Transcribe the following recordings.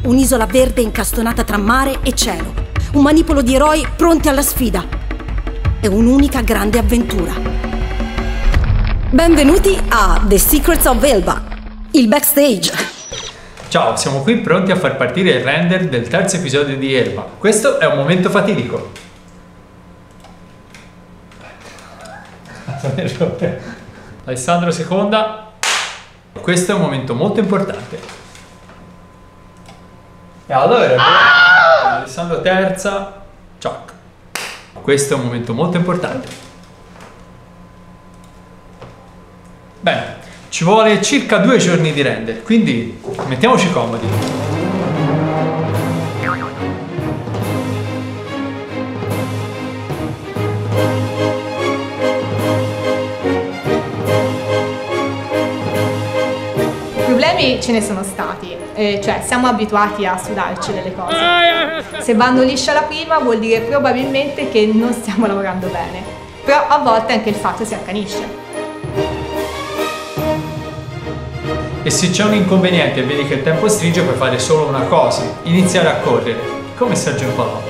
un'isola verde incastonata tra mare e cielo, un manipolo di eroi pronti alla sfida e un'unica grande avventura. Benvenuti a The Secrets of Elba, il backstage. Ciao, siamo qui pronti a far partire il render del terzo episodio di Elba. Questo è un momento fatidico. Alessandro seconda. Questo è un momento molto importante. E allora Alessandro terza. Ciao. Questo è un momento molto importante. Bene, ci vuole circa 2 giorni di render, quindi mettiamoci comodi. Problemi ce ne sono stati, cioè siamo abituati a sudarci delle cose. Se vanno liscia la prima vuol dire probabilmente che non stiamo lavorando bene, però a volte anche il fatto si accanisce. E se c'è un inconveniente e vedi che il tempo stringe, puoi fare solo una cosa: iniziare a correre, come Sergio Palò.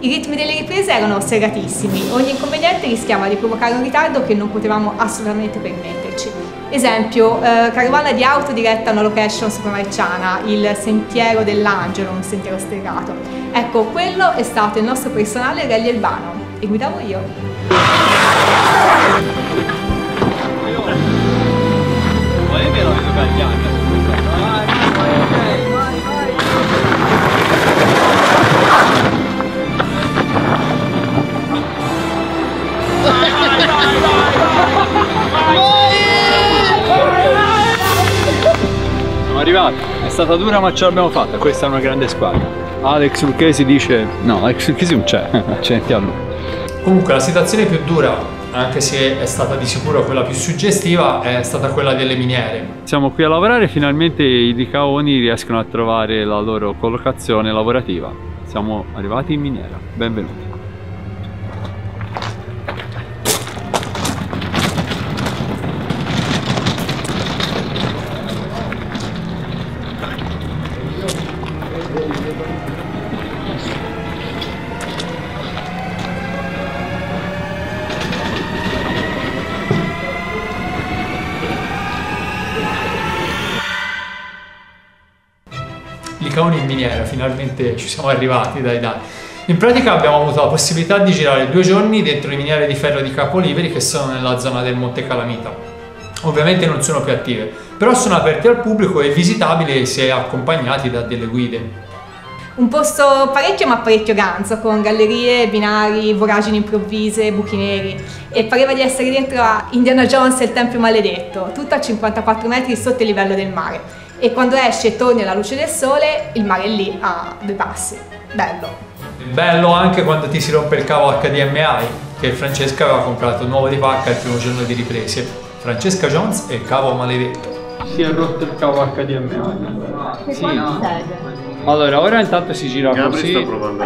I ritmi delle riprese erano serratissimi, ogni inconveniente rischiava di provocare un ritardo che non potevamo assolutamente permetterci. Esempio, carovana di auto diretta a una location supramarciana, il Sentiero dell'Angelo, un sentiero sterrato. Ecco, quello è stato il nostro personale rally albano e guidavo io. Siamo arrivati, è stata dura ma ce l'abbiamo fatta, questa è una grande squadra. Alex Lucchesi dice, no, Alex Lucchesi non c'è, accidenti a lui. Comunque la situazione più dura, anche se è stata di sicuro quella più suggestiva, è stata quella delle miniere. Siamo qui a lavorare e finalmente i licaoni riescono a trovare la loro collocazione lavorativa. Siamo arrivati in miniera, benvenuti. Licaoni in miniera, finalmente ci siamo arrivati, dai. In pratica abbiamo avuto la possibilità di girare 2 giorni dentro le miniere di ferro di Capoliveri che sono nella zona del Monte Calamita. Ovviamente non sono più attive, però sono aperte al pubblico e visitabili se accompagnati da delle guide. Un posto parecchio ma parecchio ganzo, con gallerie, binari, voragini improvvise, buchi neri, e pareva di essere dentro a Indiana Jones e il Tempio Maledetto, tutto a 54 metri sotto il livello del mare. E quando esci e torni alla luce del sole, il mare è lì a 2 passi. Bello. Bello anche quando ti si rompe il cavo HDMI, che Francesca aveva comprato nuovo di pacca il primo giorno di riprese. Francesca Jones e il cavo maledetto. Si è rotto il cavo HDMI. Sì. Allora, ora intanto si gira così. Sta provando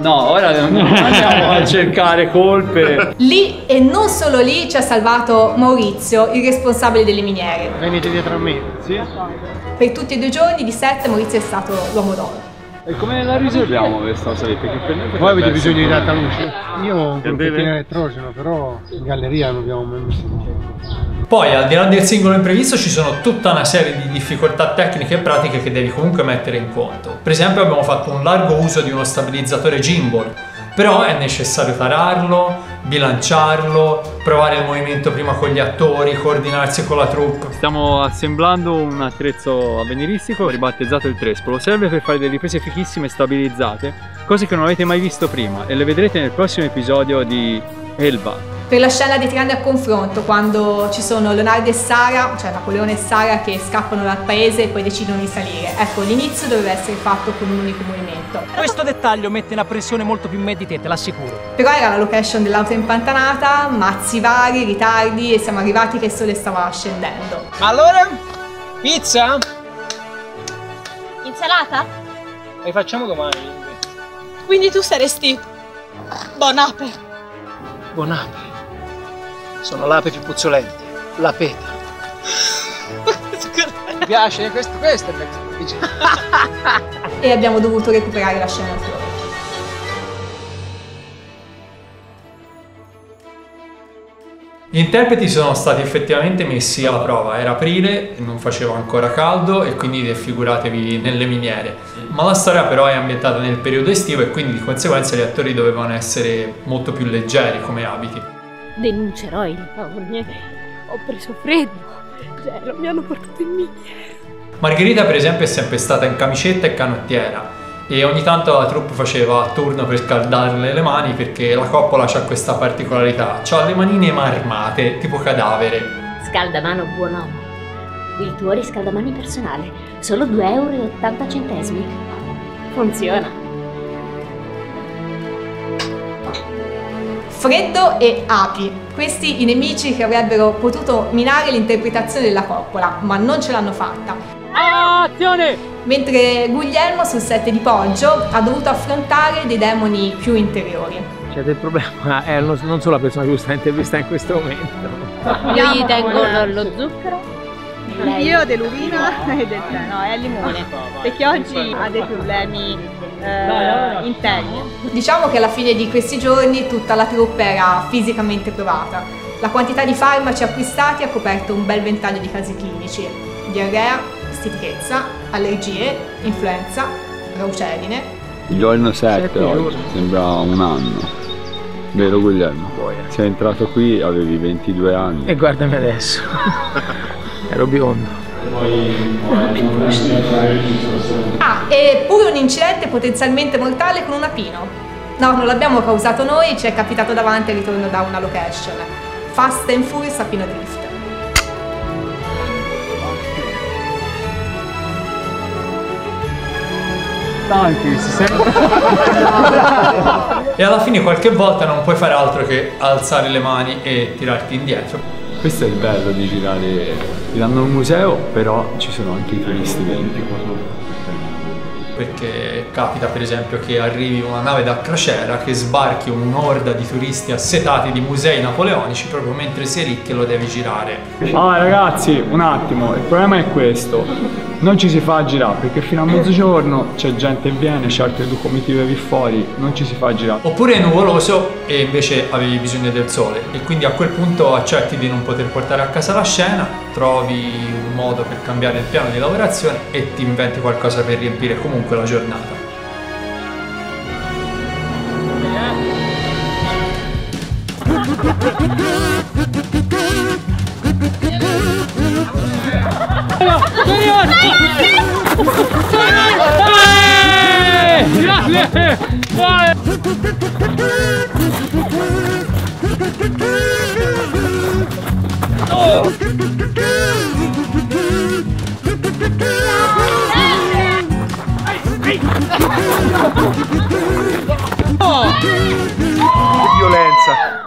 no, ora non andiamo a cercare colpe. Lì e non solo lì ci ha salvato Maurizio, il responsabile delle miniere. Venite dietro a me. Sì. Per tutti e 2 giorni di 7 Maurizio è stato l'uomo d'oro. E come la risolviamo questa saletta? Voi avete bisogno di tanta luce? Io ho un colpettino elettrogeno, però in galleria non abbiamo mai messo. Poi, al di là del singolo imprevisto, ci sono tutta una serie di difficoltà tecniche e pratiche che devi comunque mettere in conto. Per esempio abbiamo fatto un largo uso di uno stabilizzatore gimbal, però è necessario tararlo, bilanciarlo, provare il movimento prima con gli attori, coordinarsi con la troupe. Stiamo assemblando un attrezzo avveniristico ribattezzato il Trespolo. Serve per fare delle riprese fichissime e stabilizzate, cose che non avete mai visto prima, e le vedrete nel prossimo episodio di Elba. Per la scena dei Tirani a confronto, quando ci sono Leonardo e Sara, cioè Napoleone e Sara, che scappano dal paese e poi decidono di salire. Ecco, l'inizio doveva essere fatto con un unico movimento. Questo dettaglio mette una pressione molto più me di te l'assicuro. Però era la location dell'auto impantanata, mazzi vari, ritardi, e siamo arrivati che il sole stava scendendo. Allora? Pizza? Insalata? Le facciamo domani. Quindi tu saresti Bonape. Bonape. Sono l'ape più puzzolente. La peta. Mi piace? Questo è il mezzo. E abbiamo dovuto recuperare la scena altrove. Gli interpreti sono stati effettivamente messi alla prova, era aprile, non faceva ancora caldo e quindi figuratevi nelle miniere. Ma la storia però è ambientata nel periodo estivo e quindi di conseguenza gli attori dovevano essere molto più leggeri come abiti. Denuncerò il paone. Ho preso freddo. Gelo, mi hanno portato in miniera. Margherita per esempio è sempre stata in camicetta e canottiera e ogni tanto la troupe faceva a turno per scaldarle le mani perché la coppola ha questa particolarità, ha le manine marmate, tipo cadavere. Scaldamano buon uomo. Il tuo riscaldamani personale. Solo 2,80 €. Funziona. Freddo e api, questi i nemici che avrebbero potuto minare l'interpretazione della coppola, ma non ce l'hanno fatta. Azione! Mentre Guglielmo sul set di Poggio ha dovuto affrontare dei demoni più interiori. C'è del problema, non sono la persona giusta da intervistare in questo momento. Io gli tengo lo zucchero. Io dell'urina e del tè, no, è il limone, perché oggi ha dei problemi interni. Diciamo che alla fine di questi giorni tutta la troupe era fisicamente provata. La quantità di farmaci acquistati ha coperto un bel ventaglio di casi clinici: diarrea, stitichezza, allergie, influenza, raucedine. Il giorno 7 oggi, sembra un anno. Vero Guglielmo? Sei entrato qui, avevi 22 anni. E guardami adesso. Ero biondo. Ah, e pure un incidente potenzialmente mortale con un apino. No, non l'abbiamo causato noi, ci è capitato davanti al ritorno da una location. Fast and Furious Apino Drift. Tanti, si sente? E alla fine qualche volta non puoi fare altro che alzare le mani e tirarti indietro. Questo è il bello di girare, ti danno un museo, però ci sono anche i turisti dentro. Perché capita per esempio che arrivi una nave da crociera, che sbarchi un'orda di turisti assetati di musei napoleonici proprio mentre sei lì che lo devi girare. Ah ragazzi, un attimo, il problema è questo, non ci si fa girare perché fino a mezzogiorno c'è gente che viene, c'è altre due comitive lì fuori, non ci si fa girare. Oppure è nuvoloso e invece avevi bisogno del sole e quindi a quel punto accetti di non poter portare a casa la scena, trovi un modo per cambiare il piano di lavorazione e ti inventi qualcosa per riempire comunque la giornata. Violenza!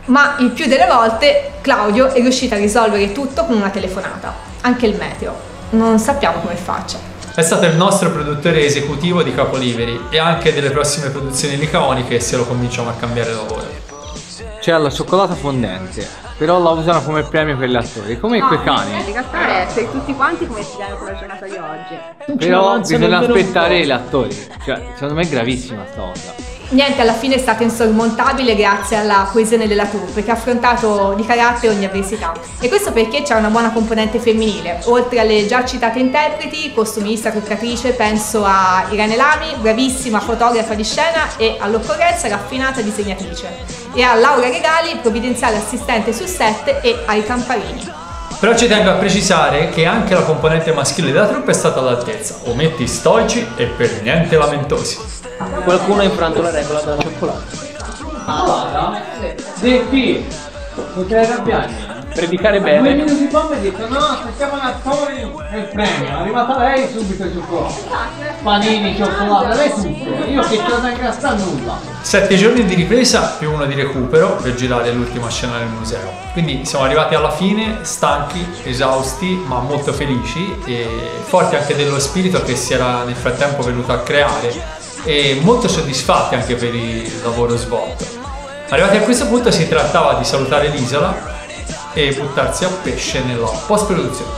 Ma il più delle volte Claudio è riuscito a risolvere tutto con una telefonata, anche il meteo. Non sappiamo come faccia. È stato il nostro produttore esecutivo di Capoliveri e anche delle prossime produzioni licaoniche se lo convinciamo a cambiare lavoro. C'è la cioccolata fondente, però la usano come premio per gli attori, come quei cani. In realtà è per tutti quanti come si chiama con la giornata di oggi. Però bisogna aspettare gli attori, cioè secondo me è gravissima sta cosa. Niente, alla fine è stato insormontabile grazie alla coesione della troupe che ha affrontato di carattere ogni avversità. E questo perché c'è una buona componente femminile. Oltre alle già citate interpreti, costumista, truccatrice, penso a Irene Lami, bravissima fotografa di scena e all'occorrenza raffinata disegnatrice. E a Laura Regali, provvidenziale assistente sul set, e ai Camparini. Però ci tengo a precisare che anche la componente maschile della troupe è stata all'altezza, ometti stoici e per niente lamentosi. Qualcuno ha infranto la regola della cioccolata. Guarda, DP, potrei arrabbiarmi. Predicare 2 bene. minuti fa mi ha detto no, aspettiamo un attore e il premio. È arrivata lei subito il cioccolato. Panini, cioccolato, lei subito. Io che ce la incasta nulla. 7 giorni di ripresa più 1 di recupero per girare l'ultima scena nel museo. Quindi siamo arrivati alla fine, stanchi, esausti, ma molto felici e forti anche dello spirito che si era nel frattempo venuto a creare e molto soddisfatti anche per il lavoro svolto. Arrivati a questo punto si trattava di salutare l'isola e buttarsi a pesce nella post-produzione.